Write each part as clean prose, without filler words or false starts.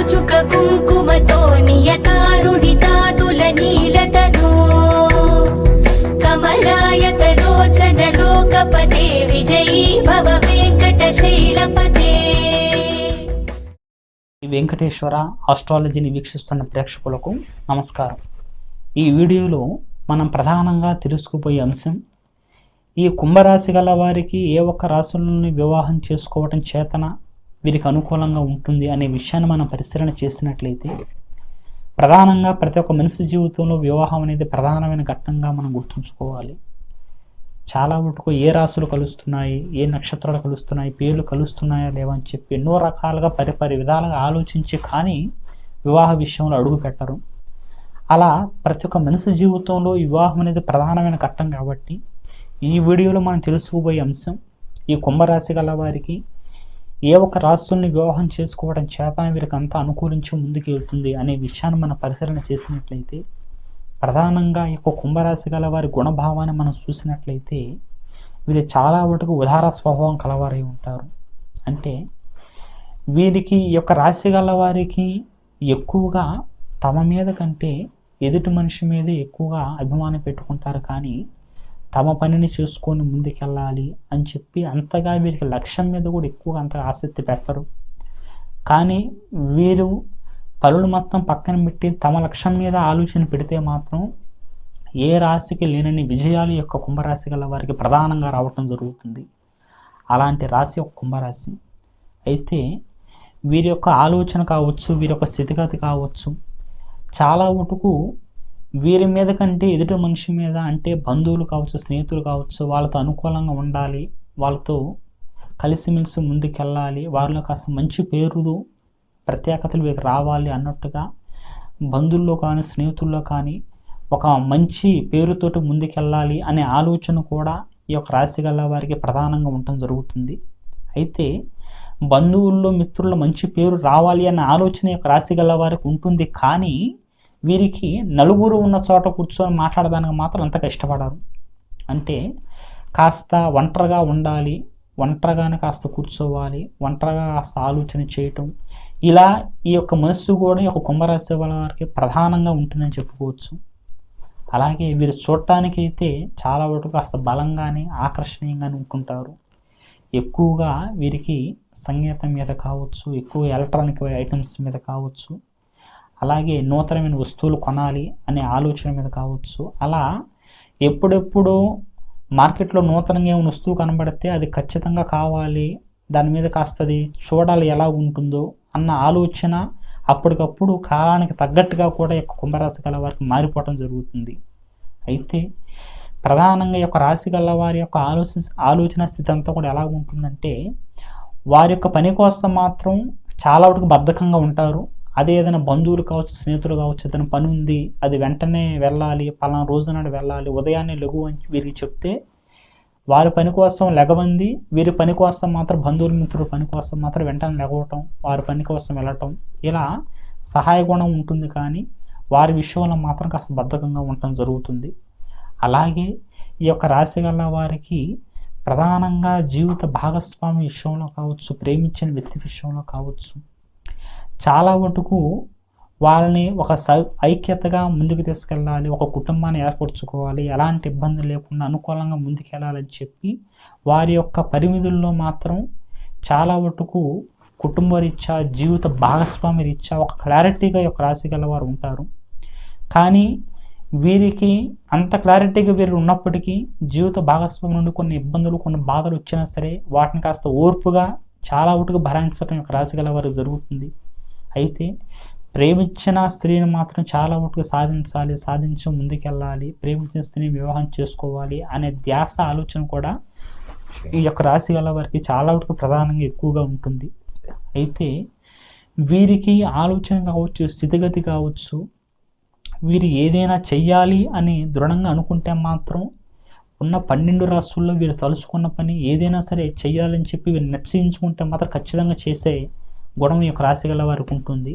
చుక కుంకుమతో నియతారుణితాతుల నీలతనో కమలాయతలోచన లోకపతే విజయీ భవ వెంకటశైలపతే. వెంకటేశ్వర ఆస్ట్రాలజీని వీక్షిస్తున్న ప్రేక్షకులకు నమస్కారం. ఈ వీడియోలో మనం ప్రధానంగా తెలుసుకుపోయే అంశం, ఈ కుంభరాశి గల వారికి ఏ ఒక్క రాశులను వివాహం చేసుకోవటం చేతన వీరికి అనుకూలంగా ఉంటుంది అనే విషయాన్ని మనం పరిశీలన చేసినట్లయితే, ప్రధానంగా ప్రతి ఒక్క మనిషి జీవితంలో వివాహం అనేది ప్రధానమైన ఘట్టంగా మనం గుర్తుంచుకోవాలి. చాలా మటుకు ఏ రాశులు కలుస్తున్నాయి, ఏ నక్షత్రాలు కలుస్తున్నాయి, పేర్లు కలుస్తున్నాయా లేవా అని చెప్పి ఎన్నో రకాలుగా పరిపరి విధాలుగా ఆలోచించి కానీ వివాహ విషయంలో అడుగు పెట్టరు. అలా ప్రతి ఒక్క మనిషి జీవితంలో వివాహం అనేది ప్రధానమైన ఘట్టం కాబట్టి ఈ వీడియోలో మనం తెలుసుకోబోయే అంశం, ఈ కుంభరాశి గల వారికి ఏ ఒక్క రాశుల్ని వివాహం చేసుకోవడం చేత వీరికి అంతా అనుకూలించి ముందుకు వెళ్తుంది అనే విషయాన్ని మనం పరిశీలన చేసినట్లయితే, ప్రధానంగా ఈ యొక్క కుంభరాశి గల వారి గుణభావాన్ని మనం చూసినట్లయితే వీరు చాలా మటుకు ఉదార స్వభావం కలవారై ఉంటారు. అంటే వీరికి ఈ యొక్క రాశి గల వారికి ఎక్కువగా తమ మీద కంటే ఎదుటి మనిషి మీద ఎక్కువగా అభిమానం పెట్టుకుంటారు, కానీ తమ పనిని చేసుకొని ముందుకెళ్ళాలి అని చెప్పి అంతగా వీరికి లక్ష్యం మీద కూడా ఎక్కువగా అంతగా ఆసక్తి పెట్టరు. కానీ వీరు పనులు మొత్తం పక్కన పెట్టి తమ లక్ష్యం మీద ఆలోచన పెడితే మాత్రం ఏ రాశికి లేనని విజయాలు యొక్క కుంభరాశి గల వారికి ప్రధానంగా రావటం జరుగుతుంది. అలాంటి రాశి ఒక కుంభరాశి. అయితే వీరి యొక్క ఆలోచన కావచ్చు, వీరి యొక్క స్థితిగతి కావచ్చు, చాలా మటుకు వీరి మీద కంటే ఎదుటి మనిషి మీద, అంటే బంధువులు కావచ్చు, స్నేహితులు కావచ్చు, వాళ్ళతో అనుకూలంగా ఉండాలి, వాళ్ళతో కలిసిమెలిసి ముందుకెళ్ళాలి, వారిలో కాస్త మంచి పేరు ప్రత్యేకతలు వీరికి రావాలి అన్నట్టుగా బంధువుల్లో కానీ స్నేహితుల్లో కానీ ఒక మంచి పేరుతోటి ముందుకెళ్ళాలి అనే ఆలోచన కూడా ఈ యొక్క రాశి గల వారికి ప్రధానంగా ఉండటం జరుగుతుంది. అయితే బంధువుల్లో మిత్రుల్లో మంచి పేరు రావాలి అనే ఆలోచన యొక్క రాశి గల వారికి ఉంటుంది, కానీ వీరికి నలుగురు ఉన్న చోట కూర్చొని మాట్లాడడానికి మాత్రం అంతగా ఇష్టపడరు. అంటే కాస్త ఒంటరిగా ఉండాలి, ఒంటరిగానే కాస్త కూర్చోవాలి, ఒంటరిగా కాస్త ఆలోచన చేయటం, ఇలా ఈ యొక్క మనస్సు కూడా ఈ యొక్క కుంభరాశి వారికి ప్రధానంగా ఉంటుందని చెప్పుకోవచ్చు. అలాగే వీరు చూడటానికి అయితే చాలా వరకు కాస్త బలంగానే ఆకర్షణీయంగానే ఉంటుంటారు. ఎక్కువగా వీరికి సంగీతం మీద కావచ్చు, ఎక్కువ ఎలక్ట్రానిక్ ఐటమ్స్ మీద కావచ్చు, అలాగే నూతనమైన వస్తువులు కొనాలి అనే ఆలోచన మీద కావచ్చు, అలా ఎప్పుడెప్పుడు మార్కెట్లో నూతనంగా ఏమైనా వస్తువు కనబడితే అది ఖచ్చితంగా కావాలి, దాని మీద కాస్త అది చూడాలి ఎలా ఉంటుందో అన్న ఆలోచన అప్పటికప్పుడు కాలానికి తగ్గట్టుగా కూడా ఈ యొక్క కుంభరాశి గల వారికి మారిపోవటం జరుగుతుంది. అయితే ప్రధానంగా ఈ యొక్క రాశి గల వారి యొక్క ఆలోచన స్థితి అంతా కూడా ఎలా ఉంటుందంటే, వారి యొక్క పని కోసం మాత్రం చాలా వరకు బద్ధకంగా ఉంటారు. అదే ఏదైనా బంధువులు కావచ్చు, స్నేహితులు కావచ్చు, ఏదైనా పని ఉంది, అది వెంటనే వెళ్ళాలి, పలానా రోజు నాడు వెళ్ళాలి, ఉదయాన్నే లెగు అని వీరికి చెప్తే వారి పని కోసం లెగవంది, వీరి పని కోసం మాత్రం బంధువుల మిత్రుల పని కోసం మాత్రం వెంటనే లెగవటం, వారి పని కోసం వెళ్ళటం, ఇలా సహాయ గుణం ఉంటుంది, కానీ వారి విషయంలో మాత్రం కాస్త బద్ధకంగా ఉండటం జరుగుతుంది. అలాగే ఈ యొక్క రాశి గల వారికి ప్రధానంగా జీవిత భాగస్వామి విషయంలో కావచ్చు, ప్రేమించిన వ్యక్తి విషయంలో కావచ్చు, చాలా మటుకు వాళ్ళని ఒక ఐక్యతగా ముందుకు తీసుకెళ్ళాలి, ఒక కుటుంబాన్ని ఏర్పరచుకోవాలి, ఎలాంటి ఇబ్బంది లేకుండా అనుకూలంగా ముందుకెళ్ళాలని చెప్పి వారి యొక్క పరిమితుల్లో మాత్రం చాలా మటుకు కుటుంబ రీత్యా, జీవిత భాగస్వామి రీత్యా ఒక క్లారిటీగా యొక్క రాశి గల వారు ఉంటారు. కానీ వీరికి అంత క్లారిటీగా వీరు ఉన్నప్పటికీ జీవిత భాగస్వామి నుండి కొన్ని ఇబ్బందులు, కొన్ని బాధలు వచ్చినా సరే వాటిని కాస్త ఓర్పుగా చాలా మటుకు భరించడం యొక్క రాశి గల వారు జరుగుతుంది. అయితే ప్రేమించిన స్త్రీని మాత్రం చాలా మటుకు సాధించాలి, సాధించి ముందుకెళ్ళాలి, ప్రేమించిన స్త్రీని వివాహం చేసుకోవాలి అనే ధ్యాస ఆలోచన కూడా ఈ యొక్క రాశి గల వారికి చాలా మటుకు ప్రధానంగా ఎక్కువగా ఉంటుంది. అయితే వీరికి ఆలోచన కావచ్చు, స్థితిగతి కావచ్చు, వీరు ఏదైనా చెయ్యాలి అని దృఢంగా అనుకుంటే మాత్రం ఉన్న 12 రాశుల్లో వీరు తలుచుకున్న పని ఏదైనా సరే చెయ్యాలని చెప్పి వీరు నిశ్చయించుకుంటే మాత్రం ఖచ్చితంగా చేసే గుణం ఈ యొక్క రాశి గల వారికి ఉంటుంది.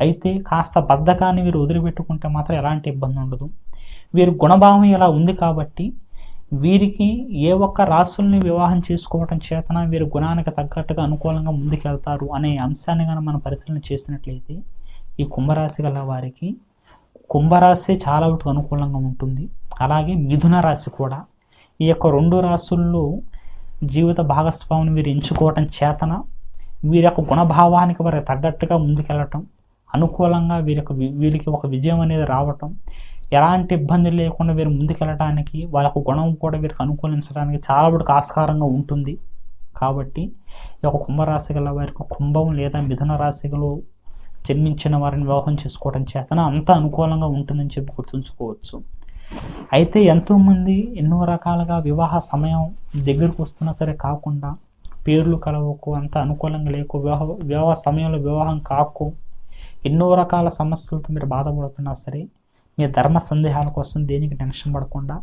అయితే కాస్త బద్ధకాన్ని వీరు వదిలిపెట్టుకుంటే మాత్రం ఎలాంటి ఇబ్బంది ఉండదు. వీరి గుణభావం ఇలా ఉంది కాబట్టి వీరికి ఏ ఒక్క రాసుల్ని వివాహం చేసుకోవటం చేతన వీరి గుణానికి తగ్గట్టుగా అనుకూలంగా ముందుకెళ్తారు అనే అంశాన్ని కనుక మనం పరిశీలన చేసినట్లయితే ఈ కుంభరాశి గల వారికి కుంభరాశి చాలా వరకు అనుకూలంగా ఉంటుంది. అలాగే మిథున రాశి కూడా. ఈ యొక్క 2 రాశుల్లో జీవిత భాగస్వామిని వీరు ఎంచుకోవటం చేతన వీరి యొక్క గుణభావానికి వారికి తగ్గట్టుగా ముందుకెళ్ళటం, అనుకూలంగా వీరికి ఒక విజయం అనేది రావటం, ఎలాంటి ఇబ్బంది లేకుండా వీరు ముందుకెళ్ళటానికి వాళ్ళ గుణం కూడా వీరికి అనుకూలించడానికి చాలా వరకు ఆస్కారంగా ఉంటుంది. కాబట్టి ఈ యొక్క కుంభరాశి గల వారికి కుంభం లేదా మిథున రాశిలో జన్మించిన వారిని వివాహం చేసుకోవడం చేతన అంత అనుకూలంగా ఉంటుందని చెప్పి గుర్తుంచుకోవచ్చు. అయితే ఎంతోమంది ఎన్నో రకాలుగా వివాహ సమయం దగ్గరకు వస్తున్నా సరే కాకుండా, పేర్లు కలవకు, అంత అనుకూలంగా లేకు, వివాహ సమయంలో వివాహం కాకు, ఎన్నో రకాల సమస్యలతో మీరు బాధపడుతున్నా సరే మీ ధర్మ సందేహాల కోసం దేనికి టెన్షన్ పడకుండా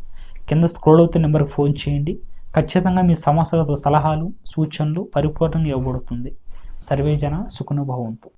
కింద స్క్రోల్ అవుతున్న నెంబర్కి ఫోన్ చేయండి. ఖచ్చితంగా మీ సమస్యలతో సలహాలు, సూచనలు పరిపూర్ణంగా ఇవ్వబడుతుంది. సర్వేజన సుఖినో భవంతు.